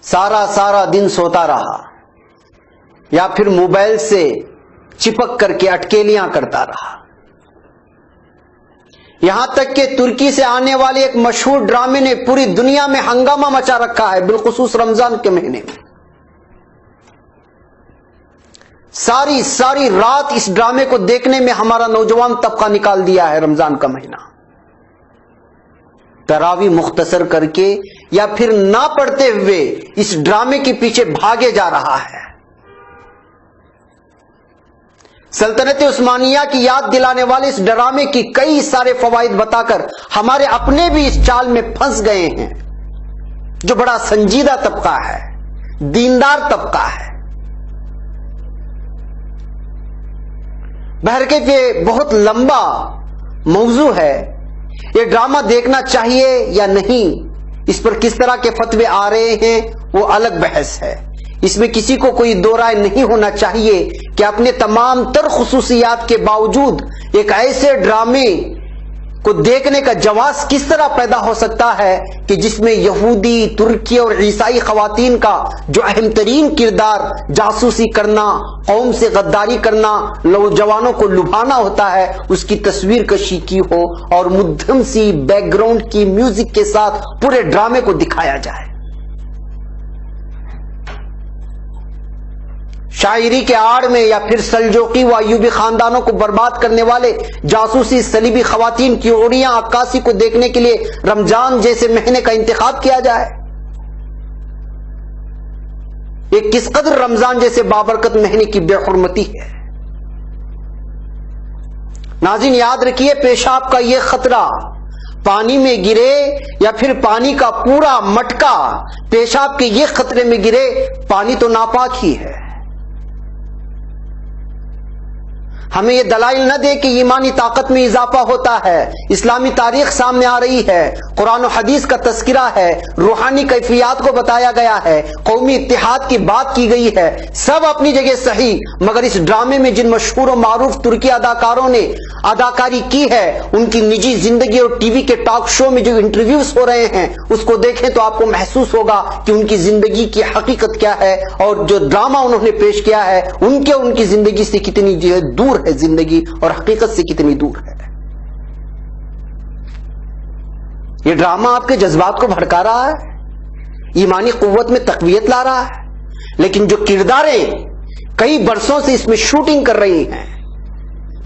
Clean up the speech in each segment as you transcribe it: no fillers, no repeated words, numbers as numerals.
سارا دن سوتا رہا یا پھر موبائل سے چپک کر کے اٹکیلیاں کرتا رہا. یہاں تک کہ ترکی سے آنے والے ایک مشہور ڈرامے نے پوری دنیا میں ہنگامہ مچا رکھا ہے، بالخصوص رمضان کے مہینے میں. ساری رات اس ڈرامے کو دیکھنے میں ہمارا نوجوان طبقہ نکال دیا ہے. رمضان کا مہینہ تراویح مختصر کر کے یا پھر نہ پڑھتے ہوئے اس ڈرامے کے پیچھے بھاگے جا رہا ہے. سلطنت عثمانیہ کی یاد دلانے والے اس ڈرامے کی کئی سارے فوائد بتا کر ہمارے اپنے بھی اس چال میں پھنس گئے ہیں، جو بڑا سنجیدہ طبقہ ہے، دیندار طبقہ ہے. بہرکیف یہ بہت لمبا موضوع ہے. یہ ڈرامہ دیکھنا چاہیے یا نہیں، اس پر کس طرح کے فتوے آ رہے ہیں وہ الگ بحث ہے. اس میں کسی کو کوئی دو رائے نہیں ہونا چاہیے کہ اپنے تمام تر خصوصیات کے باوجود ایک ایسے ڈرامے کو دیکھنے کا جواز کس طرح پیدا ہو سکتا ہے کہ جس میں یہودی، ترکی اور عیسائی خواتین کا جو اہم ترین کردار جاسوسی کرنا، قوم سے غداری کرنا، نوجوانوں کو لبھانا ہوتا ہے، اس کی تصویر کشی کی ہو اور مدھم سی بیک گراؤنڈ کی میوزک کے ساتھ پورے ڈرامے کو دکھایا جائے. شاعری کے آڑ میں یا پھر سلجوقی و ایوبی خاندانوں کو برباد کرنے والے جاسوسی صلیبی خواتین کی عوریاں عکاسی کو دیکھنے کے لیے رمضان جیسے مہینے کا انتخاب کیا جائے. یہ کس قدر رمضان جیسے بابرکت مہینے کی بے حرمتی ہے. ناظرین یاد رکھیے، پیشاب کا یہ خطرہ پانی میں گرے یا پھر پانی کا پورا مٹکا پیشاب کے یہ خطرے میں گرے، پانی تو ناپاک ہی ہے. ہمیں یہ دلائل نہ دے کہ ایمانی طاقت میں اضافہ ہوتا ہے. اسلامی تاریخ سامنے آ رہی ہے، قرآن و حدیث کا تذکرہ ہے، روحانی کیفیات کو بتایا گیا ہے، قومی اتحاد کی بات کی گئی ہے، سب اپنی جگہ صحیح. مگر اس ڈرامے میں جن مشہور و معروف ترکی اداکاروں نے اداکاری کی ہے، ان کی نجی زندگی اور ٹی وی کے ٹاک شو میں جو انٹرویوز ہو رہے ہیں، اس کو دیکھیں تو آپ کو محسوس ہوگا کہ ان کی زندگی کی حقیقت کیا ہے اور جو ڈرامہ انہوں نے پیش کیا ہے ان کی زندگی سے کتنی دور ہے زندگی اور حقیقت سے کتنی دور ہے. یہ ڈرامہ آپ کے جذبات کو بھڑکا رہا ہے، ایمانی قوت میں تقویت لا رہا ہے، لیکن جو کرداریں کئی برسوں سے اس میں شوٹنگ کر رہی ہیں،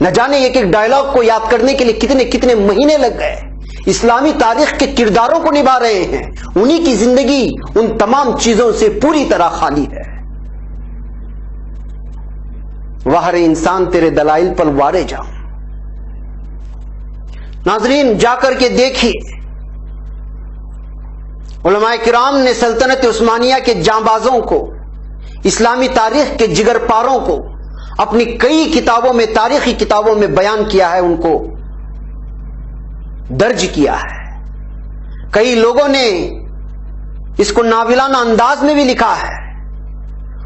نہ جانے ایک ڈائلاگ کو یاد کرنے کے لیے کتنے مہینے لگ گئے، اسلامی تاریخ کے کرداروں کو نبھا رہے ہیں، انہی کی زندگی ان تمام چیزوں سے پوری طرح خالی ہے. واہ رے انسان تیرے دلائل پر وارے جاؤں. ناظرین جا کر کے دیکھیے، علماء کرام نے سلطنت عثمانیہ کے جانبازوں کو، اسلامی تاریخ کے جگر پاروں کو اپنی کئی کتابوں میں، تاریخی کتابوں میں بیان کیا ہے، ان کو درج کیا ہے. کئی لوگوں نے اس کو ناولانہ انداز میں بھی لکھا ہے،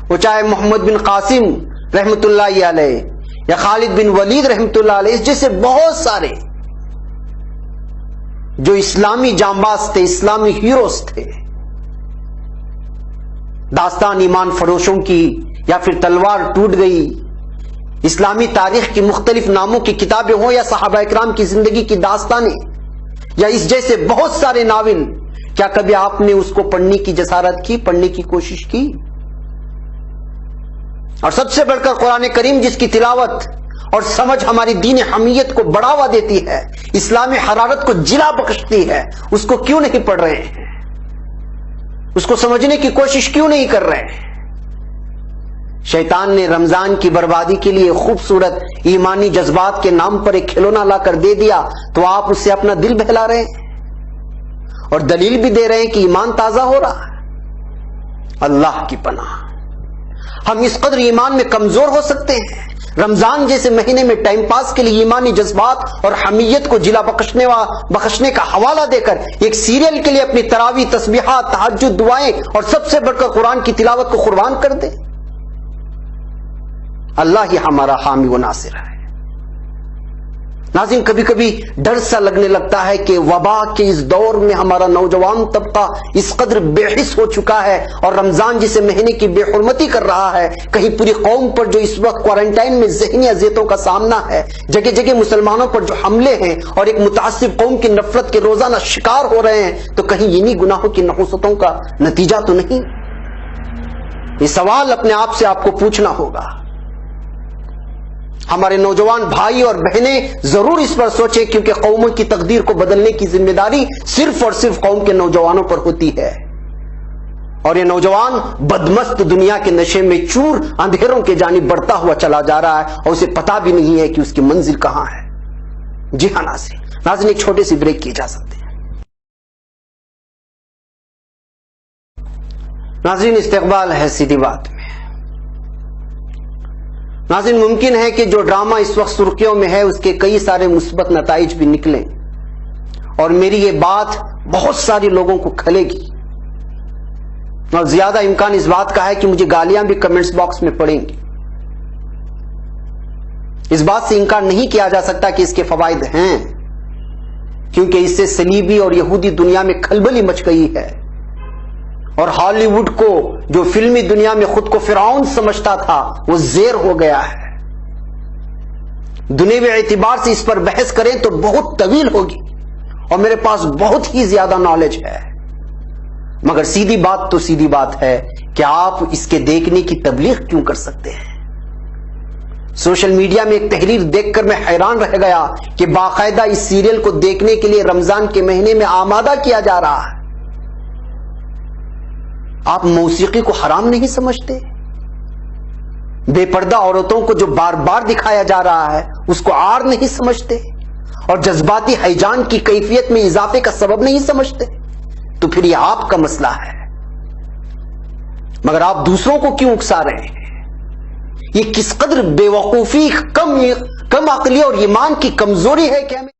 وہ چاہے محمد بن قاسم رحمت اللہ علیہ یا خالد بن ولید رحمت اللہ علیہ جیسے بہت سارے جو اسلامی جانباز تھے، اسلامی ہیروز تھے. داستان ایمان فروشوں کی یا پھر تلوار ٹوٹ گئی، اسلامی تاریخ کی مختلف ناموں کی کتابیں ہوں یا صحابہ اکرام کی زندگی کی داستانیں یا اس جیسے بہت سارے ناول، کیا کبھی آپ نے اس کو پڑھنے کی جسارت کی، پڑھنے کی کوشش کی؟ اور سب سے بڑھ کر قرآن کریم جس کی تلاوت اور سمجھ ہماری دین حمیت کو بڑھاوا دیتی ہے، اسلامی حرارت کو جلا بخشتی ہے، اس کو کیوں نہیں پڑھ رہے ہیں؟ اس کو سمجھنے کی کوشش کیوں نہیں کر رہے ہیں؟ شیطان نے رمضان کی بربادی کے لیے خوبصورت ایمانی جذبات کے نام پر ایک کھلونا لا کر دے دیا، تو آپ اس سے اپنا دل بہلا رہے ہیں اور دلیل بھی دے رہے ہیں کہ ایمان تازہ ہو رہا ہے. اللہ کی پناہ، ہم اس قدر ایمان میں کمزور ہو سکتے ہیں؟ رمضان جیسے مہینے میں ٹائم پاس کے لیے ایمانی جذبات اور حمیت کو جلا بخشنے کا حوالہ دے کر ایک سیریل کے لیے اپنی تراویح، تسبیحات، تہجد، دعائیں اور سب سے بڑھ کر قرآن کی تلاوت کو قربان کر دے؟ اللہ ہی ہمارا حامی و ناصر ہے. ناظرین، کبھی کبھی ڈر سا لگنے لگتا ہے کہ وبا کے اس دور میں ہمارا نوجوان طبقہ اس قدر بے حس ہو چکا ہے، اور رمضان جسے مہینے کی بے حرمتی کر رہا ہے، کہیں پوری قوم پر جو اس وقت کوارنٹائن میں ذہنی اذیتوں کا سامنا ہے، جگہ جگہ مسلمانوں پر جو حملے ہیں اور ایک متعصب قوم کی نفرت کے روزانہ شکار ہو رہے ہیں، تو کہیں انہی گناہوں کی نحوستوں کا نتیجہ تو نہیں؟ یہ سوال اپنے آپ سے آپ کو پوچھنا ہوگا۔ ہمارے نوجوان بھائی اور بہنیں ضرور اس پر سوچیں، کیونکہ قوموں کی تقدیر کو بدلنے کی ذمہ داری صرف اور صرف قوم کے نوجوانوں پر ہوتی ہے، اور یہ نوجوان بدمست دنیا کے نشے میں چور اندھیروں کے جانب بڑھتا ہوا چلا جا رہا ہے، اور اسے پتا بھی نہیں ہے کہ اس کی منزل کہاں ہے۔ جی ہاں ناظرین، ایک چھوٹے سی بریک کی اجازت ہے۔ ناظرین، استقبال ہے سیدھی بات میں۔ ناظرین، ممکن ہے کہ جو ڈرامہ اس وقت سرخیوں میں ہے اس کے کئی سارے مثبت نتائج بھی نکلیں، اور میری یہ بات بہت سارے لوگوں کو کھلے گی، اور زیادہ امکان اس بات کا ہے کہ مجھے گالیاں بھی کمنٹس باکس میں پڑیں گی۔ اس بات سے انکار نہیں کیا جا سکتا کہ اس کے فوائد ہیں، کیونکہ اس سے صلیبی اور یہودی دنیا میں کھلبلی مچ گئی ہے، اور ہالی ووڈ کو جو فلمی دنیا میں خود کو فرعون سمجھتا تھا وہ زیر ہو گیا ہے۔ دنیوی اعتبار سے اس پر بحث کریں تو بہت طویل ہوگی، اور میرے پاس بہت ہی زیادہ نالج ہے، مگر سیدھی بات تو سیدھی بات ہے کہ آپ اس کے دیکھنے کی تبلیغ کیوں کر سکتے ہیں؟ سوشل میڈیا میں ایک تحریر دیکھ کر میں حیران رہ گیا کہ باقاعدہ اس سیریل کو دیکھنے کے لیے رمضان کے مہینے میں آمادہ کیا جا رہا ہے۔ آپ موسیقی کو حرام نہیں سمجھتے؟ بے پردہ عورتوں کو جو بار بار دکھایا جا رہا ہے اس کو عار نہیں سمجھتے؟ اور جذباتی ہیجان کی کیفیت میں اضافے کا سبب نہیں سمجھتے؟ تو پھر یہ آپ کا مسئلہ ہے، مگر آپ دوسروں کو کیوں اکسا رہے ہیں؟ یہ کس قدر بے وقوفی، کم عقلی اور ایمان کی کمزوری ہے کہ ہمیں